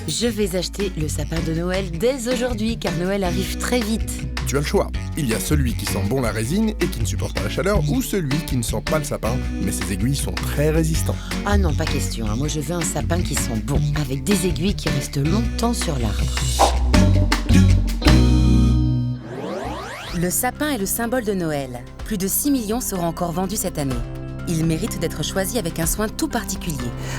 Je vais acheter le sapin de Noël dès aujourd'hui, car Noël arrive très vite. Tu as le choix. Il y a celui qui sent bon la résine et qui ne supporte pas la chaleur, ou celui qui ne sent pas le sapin, mais ses aiguilles sont très résistants. Ah non, pas question, hein. Moi je veux un sapin qui sent bon, avec des aiguilles qui restent longtemps sur l'arbre. Le sapin est le symbole de Noël. Plus de 6 millions seront encore vendus cette année. Il mérite d'être choisi avec un soin tout particulier.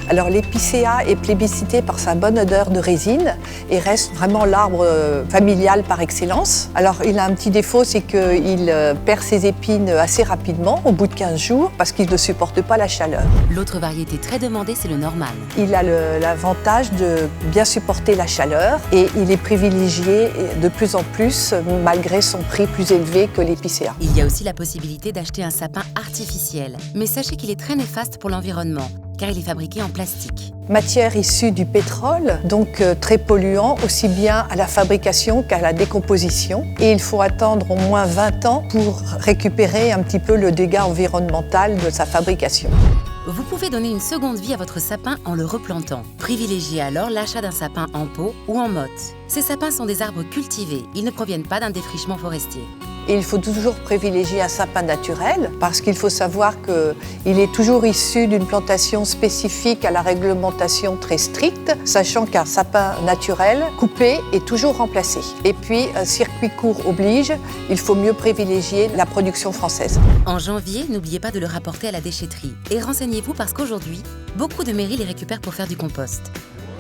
Alors l'épicéa est plébiscité par sa bonne odeur de résine et reste vraiment l'arbre familial par excellence. Alors il a un petit défaut, c'est qu'il perd ses épines assez rapidement, au bout de 15 jours, parce qu'il ne supporte pas la chaleur. L'autre variété très demandée, c'est le Norman. Il a l'avantage de bien supporter la chaleur et il est privilégié de plus en plus, malgré son prix plus élevé que l'épicéa. Il y a aussi la possibilité d'acheter un sapin artificiel. Mais sachez qu'il est très néfaste pour l'environnement, car il est fabriqué en plastique. Matière issue du pétrole, donc très polluant, aussi bien à la fabrication qu'à la décomposition. Et il faut attendre au moins 20 ans pour récupérer un petit peu le dégât environnemental de sa fabrication. Vous pouvez donner une seconde vie à votre sapin en le replantant. Privilégiez alors l'achat d'un sapin en pot ou en motte. Ces sapins sont des arbres cultivés, ils ne proviennent pas d'un défrichement forestier. Et il faut toujours privilégier un sapin naturel parce qu'il faut savoir qu'il est toujours issu d'une plantation spécifique à la réglementation très stricte, sachant qu'un sapin naturel coupé est toujours remplacé. Et puis, un circuit court oblige, il faut mieux privilégier la production française. En janvier, n'oubliez pas de le rapporter à la déchetterie. Et renseignez-vous parce qu'aujourd'hui, beaucoup de mairies les récupèrent pour faire du compost.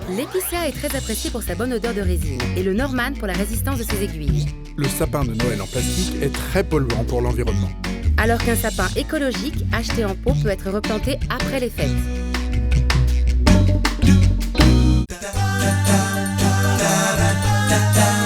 L'épicéa est très apprécié pour sa bonne odeur de résine et le Norman pour la résistance de ses aiguilles. Le sapin de Noël en plastique est très polluant pour l'environnement. Alors qu'un sapin écologique acheté en pot peut être replanté après les fêtes. Ta ta ta ta ta ta ta ta.